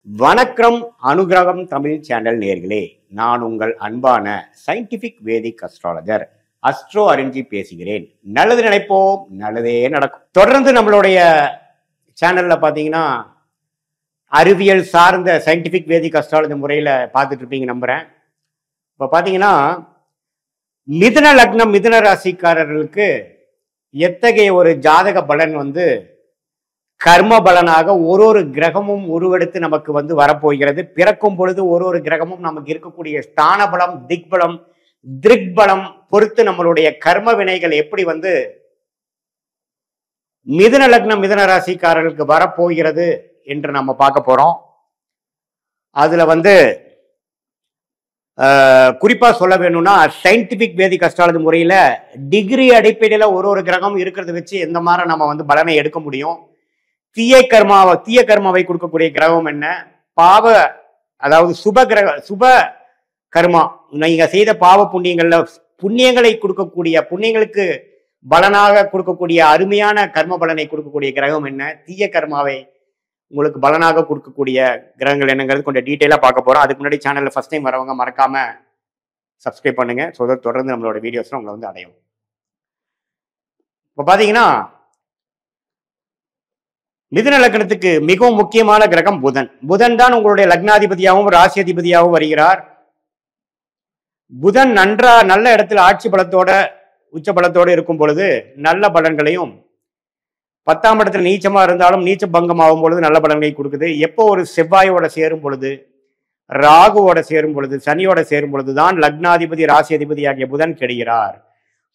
வணக்கம் அனுகிரகம் தமிழ் சேனல் நேர்களே, நான் உங்கள் அன்பான சயின்டிபிக் வேதிக் அஸ்ட்ராலஜர் அஸ்ட்ரோ அரிஞ்சி பேசுகிறேன். நல்லது நினைப்போம், நல்லதே நடக்கும். தொடர்ந்து நம்மளுடைய சேனல்ல பாத்தீங்கன்னா அறிவியல் சார்ந்த சயின்டிபிக் வேதிக் அஸ்ட்ராலஜி முறையில பார்த்துட்டு இருப்பீங்க நம்புறேன். இப்ப பாத்தீங்கன்னா மிதுன லக்னம் மிதுன ராசிக்காரர்களுக்கு எத்தகைய ஒரு ஜாதக பலன் கர்ம பலனாக ஒரு கிரகமும் உருவெடுத்து நமக்கு வரப்போகிறது. பிறக்கும் பொழுது ஒரு கிரகமும் நமக்கு இருக்கக்கூடிய ஸ்தான பலம், திக்பலம், திருக்பலம் பொறுத்து நம்மளுடைய கர்ம வினைகள் எப்படி மிதுன லக்னம் மிதுன ராசிக்காரர்களுக்கு வரப்போகிறது என்று நம்ம பார்க்க போறோம். அதுல குறிப்பா சொல்ல வேணும்னா சயின்டிபிக் வேதிக் அஸ்ட்ராலஜி முறையில டிகிரி அடிப்படையில ஒரு கிரகம் இருக்கிறத வச்சு எந்த மாதிரி நம்ம பலனை எடுக்க முடியும். தீய கர்மாவை கொடுக்கக்கூடிய கிரகம் என்ன, பாவ அதாவது சுப கர்மா நீங்க செய்த பாவ புண்ணியங்களை கொடுக்கக்கூடிய புண்ணியங்களுக்கு பலனாக கொடுக்கக்கூடிய அருமையான கர்ம பலனை கொடுக்கக்கூடிய கிரகம் என்ன, தீய கர்மாவை உங்களுக்கு பலனாக கொடுக்கக்கூடிய கிரகங்கள் என்னங்கிறது கொஞ்சம் டீட்டெயிலா பார்க்க போறோம். அதுக்கு முன்னாடி சேனல்ல ஃபர்ஸ்ட் டைம் வரவங்க மறக்காம சப்ஸ்கிரைப் பண்ணுங்க. தொடர்ந்து நம்மளோட வீடியோஸ் உங்களை அடையும். இப்ப பாத்தீங்கன்னா மிதுன லக்னத்துக்கு மிகவும் முக்கியமான கிரகம் புதன். புதன் தான் உங்களுடைய லக்னாதிபதியாகவும் ராசி அதிபதியாகவும் வருகிறார். புதன் நல்ல இடத்துல ஆட்சி பலத்தோட உச்ச பலத்தோட இருக்கும் பொழுது நல்ல பலன்களையும், 10ஆம் இடத்துல நீச்சமா இருந்தாலும் நீச்ச பங்கம் ஆகும் பொழுது நல்ல பலன்களை கொடுக்குது. எப்போ ஒரு செவ்வாயோட சேரும் பொழுது, ராகுவோட சேரும் பொழுது, சனியோட சேரும் பொழுதுதான் லக்னாதிபதி ராசி அதிபதி ஆகிய புதன் கெடுகிறார்.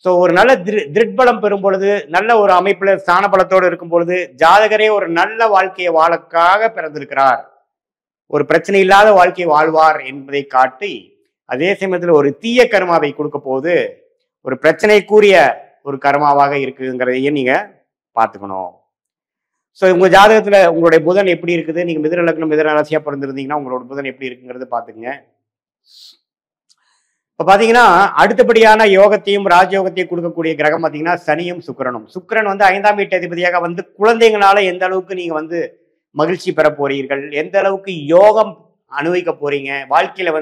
ஸோ ஒரு நல்ல திருட்பலம் பெறும் பொழுது, நல்ல ஒரு அமைப்புல ஸ்தான பலத்தோடு இருக்கும் பொழுது ஜாதகரே ஒரு நல்ல வாழ்க்கையை வாழக்காக பிறந்திருக்கிறார், ஒரு பிரச்சனை இல்லாத வாழ்க்கையை வாழ்வார் என்பதை காட்டி, அதே சமயத்தில் ஒரு தீய கர்மாவை கொடுக்க போது ஒரு பிரச்சனைக்குரிய ஒரு கர்மாவாக இருக்குங்கிறதையும் நீங்க பார்த்துக்கணும். ஸோ உங்க ஜாதகத்துல உங்களுடைய புதன் எப்படி இருக்குது, நீங்க மிதுன லக்னம் மிதுன ராசியா பிறந்திருந்தீங்கன்னா உங்களோட புதன் எப்படி இருக்குங்கிறது பார்த்துக்குங்க. இப்ப பாத்தீங்கன்னா அடுத்தபடியான யோகத்தையும் ராஜயோகத்தையும் கொடுக்கக்கூடிய கிரகம் பாத்தீங்கன்னா சனியும் சுக்கிரனும். சுக்கிரன் 5ஆம் வீட்டு அதிபதியாக குழந்தைங்களால எந்த அளவுக்கு நீங்க மகிழ்ச்சி பெற போறீர்கள், எந்த அளவுக்கு யோகம் அனுபவிக்க போறீங்க, வாழ்க்கையில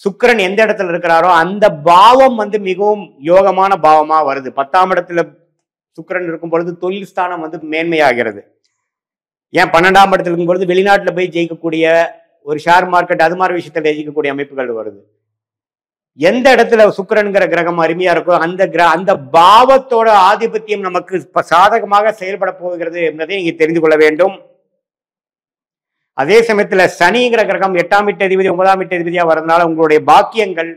சுக்கிரன் எந்த இடத்துல இருக்கிறாரோ அந்த பாவம் மிகவும் யோகமான பாவமா வருது. 10ஆம் இடத்துல சுக்கிரன் இருக்கும் பொழுது தொழில் ஸ்தானம் மேன்மையாகிறது. ஏன் 12ஆம் இடத்துல இருக்கும் பொழுது வெளிநாட்டுல போய் ஜெயிக்கக்கூடிய ஒரு ஷேர் மார்க்கெட் அது மாதிரி விஷயத்துல ஜெயிக்கக்கூடிய அமைப்புகள் வருது. எந்த இடத்துல சுக்கிரன்கிற கிரகம் அருமையா இருக்கோ அந்த பாவத்தோட ஆதிபத்தியம் நமக்கு சாதகமாக செயல்பட போகிறது என்பதை நீங்க தெரிந்து கொள்ள வேண்டும். அதே சமயத்துல சனிங்கிற கிரகம் 8ஆம் வீட்டு அதிபதி 9ஆம் வீட்டு அதிபதியா வரதுனால உங்களுடைய பாக்கியங்கள்,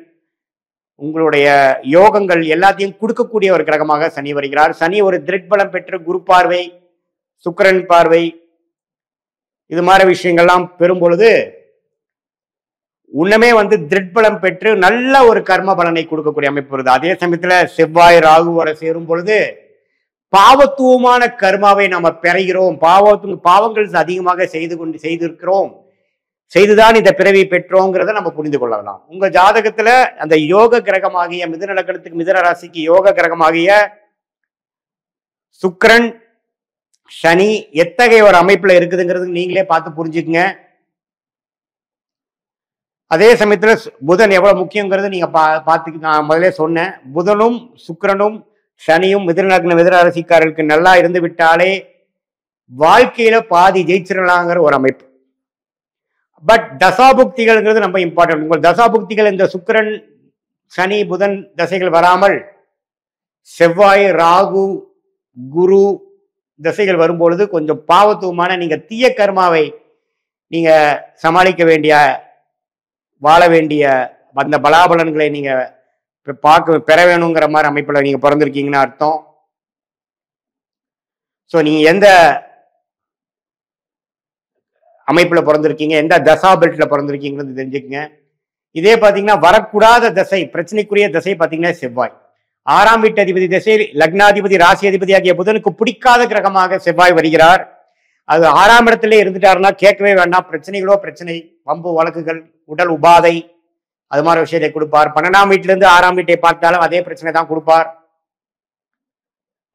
உங்களுடைய யோகங்கள் எல்லாத்தையும் கொடுக்கக்கூடிய ஒரு கிரகமாக சனி வருகிறார். சனி ஒரு திருட்பலம் பெற்று குரு பார்வை, சுக்கிரன் பார்வை, இது மாதிரி விஷயங்கள்லாம் பெறும் பொழுது உன்னமே திருட்பலம் பெற்று நல்ல ஒரு கர்ம பலனை கொடுக்கக்கூடிய அமைப்பு வருது. அதே சமயத்துல செவ்வாய் ராகு வர சேரும் பொழுது பாவத்துவமான கர்மாவை நம்ம பெறுகிறோம். பாவங்கள் அதிகமாக செய்திருக்கிறோம், செய்துதான் இந்த பிறவி பெற்றோங்கிறத நம்ம புரிந்து கொள்ளலாம். உங்க ஜாதகத்துல அந்த யோக கிரகமாகிய மிதுன லக்னத்துக்கு மிதுன ராசிக்கு யோக கிரகமாகிய சுக்கிரன் சனி எத்தகைய ஒரு அமைப்புல இருக்குதுங்கிறது நீங்களே பார்த்து புரிஞ்சுக்குங்க. அதே சமயத்துல புதன் எவ்வளவு முக்கியங்கிறது நீங்க நான் முதலே சொன்னேன். புதனும் சுக்கிரனும் சனியும் மிதுன லக்ன மிதுன ராசிக்காரர்களுக்கு நல்லா இருந்து விட்டாலே வாழ்க்கையில பாதி ஜெயிச்சிடலாங்கிற ஒரு அமைப்பு. பட் தசாபுக்திகள்ங்கிறது ரொம்ப இம்பார்ட்டன்ட். உங்கள் தசாபுக்திகள் இந்த சுக்கிரன் சனி புதன் தசைகள் வராமல் செவ்வாய் ராகு குரு தசைகள் வரும்பொழுது கொஞ்சம் பாவத்துவமான நீங்க தீய கர்மாவை நீங்க சமாளிக்க வேண்டிய, வாழ வேண்டிய அந்த பலாபலன்களை நீங்க பெற வேணுங்கிற மாதிரி அமைப்புல நீங்க பிறந்திருக்கீங்கன்னு அர்த்தம். ஸோ நீங்க எந்த அமைப்புல பிறந்திருக்கீங்க, எந்த தசா பெல்ட்ல பிறந்திருக்கீங்கன்னு தெரிஞ்சுக்கங்க. இதே பாத்தீங்கன்னா வரக்கூடாத தசை, பிரச்சனைக்குரிய தசை பாத்தீங்கன்னா செவ்வாய் 6ஆம் வீட்டு அதிபதி தசை லக்னாதிபதி ராசி அதிபதி ஆகிய புதனுக்கு பிடிக்காத கிரகமாக செவ்வாய் வருகிறார். அது 6ஆம் இடத்துல இருந்துட்டாருன்னா கேட்கவே வேண்டாம், பிரச்சனை, வம்பு வழக்குகள், உடல் உபாதை, அது மாதிரி விஷயத்தை கொடுப்பார். 12ஆம் வீட்டுல இருந்து 6ஆம் வீட்டை பார்த்தாலும் அதே பிரச்சனை தான் கொடுப்பார்.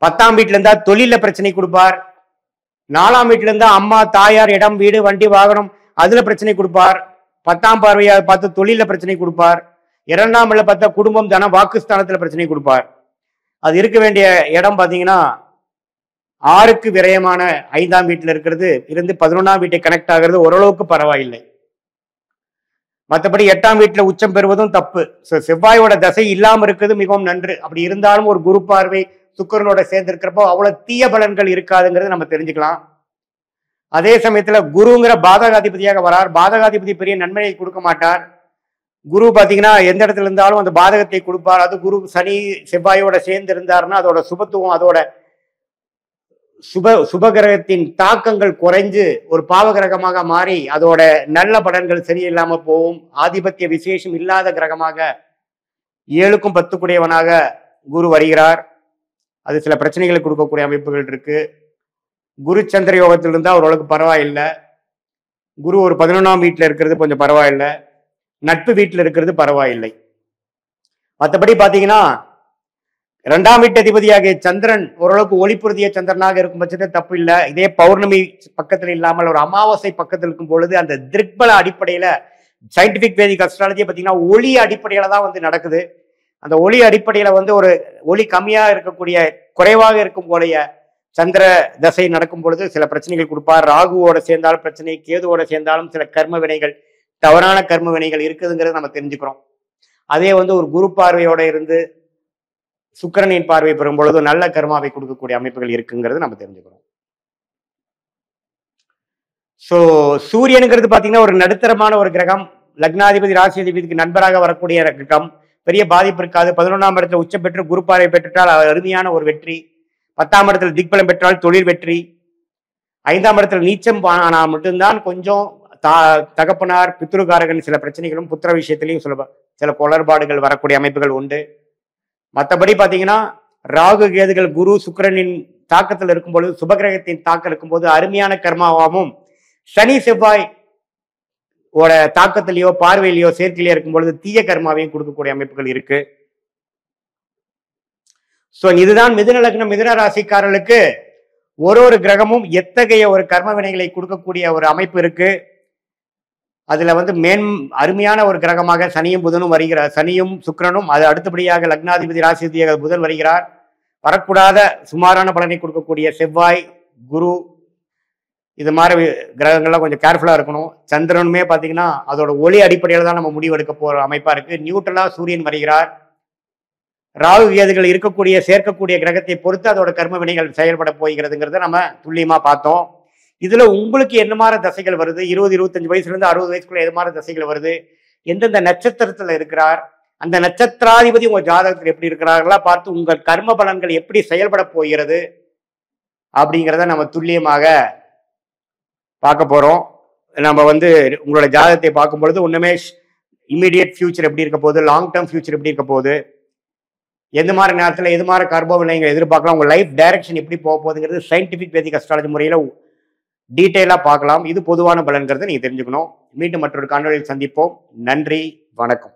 10ஆம் வீட்டுல இருந்தா தொழில பிரச்சனை கொடுப்பார். 4ஆம் வீட்டுல இருந்தா அம்மா தாயார் இடம் வீடு வண்டி வாகனம் அதுல பிரச்சனை கொடுப்பார். 10ஆம் பார்வையா பார்த்து தொழில பிரச்சனை கொடுப்பார். 2ஆம் இடத்துல பார்த்தா குடும்பம் தன வாக்குஸ்தானத்துல பிரச்சனை கொடுப்பார். அது இருக்க வேண்டிய இடம் பாத்தீங்கன்னா 6க்கு விரயமான 5ஆம் வீட்டுல இருக்கிறது இருந்து 11ஆம் வீட்டை கனெக்ட் ஆகிறது ஓரளவுக்கு பரவாயில்லை. மற்றபடி 8ஆம் வீட்டுல உச்சம் பெறுவதும் தப்பு. செவ்வாயோட தசை இல்லாம இருக்கிறது மிகவும் நன்று. அப்படி இருந்தாலும் ஒரு குரு பார்வை சுக்கிரனோட சேர்ந்து இருக்கிறப்போ அவ்வளவு தீய பலன்கள் இருக்காதுங்கிறது நம்ம தெரிஞ்சுக்கலாம். அதே சமயத்துல குருங்கிற பாதகாதிபதியாக வரார். பாதகாதிபதி பெரிய நன்மையை கொடுக்க மாட்டார். குரு பாத்தீங்கன்னா எந்த இடத்துல இருந்தாலும் அந்த பாதகத்தை கொடுப்பார். அது குரு சனி செவ்வாயோட சேர்ந்து இருந்தாருன்னா அதோட சுபத்துவம், அதோட சுபகிரகத்தின் தாக்கங்கள் குறைஞ்சு ஒரு பாவகிரகமாக மாறி அதோட நல்ல பலன்கள் சரியில்லாம போகும். ஆதிபத்திய விசேஷம் இல்லாத கிரகமாக 7க்கும் 10 குரு வருகிறார். அது சில பிரச்சனைகளை கொடுக்கக்கூடிய அமைப்புகள் இருக்கு. குரு சந்திர யோகத்தில் இருந்தா ஓரளவுக்கு பரவாயில்லை. குரு ஒரு 11ஆம் வீட்டுல இருக்கிறது கொஞ்சம் பரவாயில்லை. நட்பு வீட்டுல இருக்கிறது பரவாயில்லை. மற்றபடி பாத்தீங்கன்னா 2ஆம் வீட்டு அதிபதியாகிய சந்திரன் ஓரளவுக்கு ஒளிப்புறுதிய சந்திரனாக இருக்கும் பட்சத்தில் தப்பு இல்லை. இதே பௌர்ணமி பக்கத்தில் இல்லாமல் ஒரு அமாவாசை பக்கத்தில் இருக்கும் பொழுது அந்த திருக்பல அடிப்படையில சயின்டிபிக் வேதிக் அஸ்ட்ராலஜி பார்த்தீங்கன்னா ஒளி அடிப்படையில தான் வந்து நடக்குது. அந்த ஒளி அடிப்படையில வந்து ஒரு ஒளி கம்மியா இருக்கக்கூடிய குறைவாக இருக்கும் போலைய சந்திர தசை நடக்கும் பொழுது சில பிரச்சனைகள் கொடுப்பார். ராகுவோட சேர்ந்தாலும் பிரச்சனை, கேதுவோட சேர்ந்தாலும் சில கர்ம வினைகள், தவறான கர்ம வினைகள் இருக்குதுங்கிறத நம்ம தெரிஞ்சுக்கிறோம். அதே வந்து ஒரு குரு பார்வையோட இருந்து சுக்கிரனின் பார்வை பெறும் பொழுது நல்ல கர்மாவை கொடுக்கக்கூடிய அமைப்புகள் இருக்குங்கிறது நம்ம தெரிஞ்சுக்கிறோம். சோ சூரியனுங்கிறது பாத்தீங்கன்னா ஒரு நடுத்தரமான ஒரு கிரகம். லக்னாதிபதி ராசி அதிபதிக்கு நண்பராக வரக்கூடிய கிரகம். பெரிய பாதிப்பு இருக்காது. 11ஆம் இடத்துல உச்சம் பெற்று குரு பார்வை பெற்றால் அருமையான ஒரு வெற்றி. 10ஆம் இடத்துல திக்பலம் பெற்றால் தொழில் வெற்றி. 5ஆம் இடத்துல நீச்சம் ஆனா மட்டும்தான் கொஞ்சம் தகப்பனார் பித்ருகாரகன் சில பிரச்சனைகளும் புத்திர விஷயத்திலையும் சில குளறுபாடுகள் வரக்கூடிய அமைப்புகள் உண்டு. மற்றபடி பாத்தீங்கன்னா ராகு கேதுகள் குரு சுக்கிரனின் தாக்கத்தில் இருக்கும் பொழுது, சுபகிரகத்தின் தாக்கம் இருக்கும்போது அருமையான கர்மாவாகவும், சனி செவ்வாய் ஓட தாக்கத்திலேயோ பார்வையிலேயோ சேர்க்கையிலேயோ இருக்கும் பொழுது தீய கர்மாவையும் கொடுக்கக்கூடிய அமைப்புகள் இருக்கு. சோ இதுதான் மிதுன லக்னம் மிதுன ராசிக்காரர்களுக்கு ஒரு கிரகமும் எத்தகைய ஒரு கர்ம வினைகளை கொடுக்கக்கூடிய ஒரு அமைப்பு இருக்கு. அதுல வந்து அருமையான ஒரு கிரகமாக சனியும் புதனும் வருகிறார். சனியும் சுக்கிரனும், அது அடுத்தபடியாக லக்னாதிபதி ராசிதியாக புதன் வருகிறார். வரக்கூடாத சுமாரான பலனை கொடுக்கக்கூடிய செவ்வாய் குரு இது மாதிரி கிரகங்கள்லாம் கொஞ்சம் கேர்ஃபுல்லா இருக்கணும். சந்திரனுமே பாத்தீங்கன்னா அதோட ஒளி அடிப்படையில தான் நம்ம முடிவெடுக்க போற அமைப்பா இருக்கு. நியூட்ரலா சூரியன் வருகிறார். ராகு கேதுகள் இருக்கக்கூடிய சேர்க்கக்கூடிய கிரகத்தை பொறுத்து அதோட கர்ம வினைகள் செயல்பட போகிறதுங்கிறத நம்ம துல்லியமா பார்த்தோம். இதுல உங்களுக்கு என்ன மாதிரி தசைகள் வருது, 20-25 வயசுல இருந்து 60 வயசுக்குள்ள எது மாதிரி தசைகள் வருது, எந்தெந்த நட்சத்திரத்துல இருக்கிறார், அந்த நட்சத்திராதிபதி உங்க ஜாதகத்தில் எப்படி இருக்கிறார்களா பார்த்து உங்கள் கர்ம பலன்கள் எப்படி செயல்பட போகிறது அப்படிங்கிறத நம்ம துல்லியமாக பார்க்க போறோம். நம்ம வந்து உங்களோட ஜாதகத்தை பார்க்கும் பொழுது ஒண்ணுமே இமீடியட் ஃபியூச்சர் எப்படி இருக்க போகுது, லாங் டேர்ம் ஃபியூச்சர் எப்படி இருக்க போகுது, எந்த மாதிரி நேரத்தில் எது மாதிரி கர்ம வினைகள் எதிர்பார்க்கலாம், உங்க லைஃப் டைரக்ஷன் எப்படி போக போகுதுங்கிறது சயின்டிபிக் வேதிக் அஸ்ட்ராலஜி முறையில டீட்டெயிலாக பார்க்கலாம். இது பொதுவான பலன்கிறது நீங்க தெரிஞ்சுக்கணும். மீண்டும் மற்றொரு காணொலியில் சந்திப்போம். நன்றி, வணக்கம்.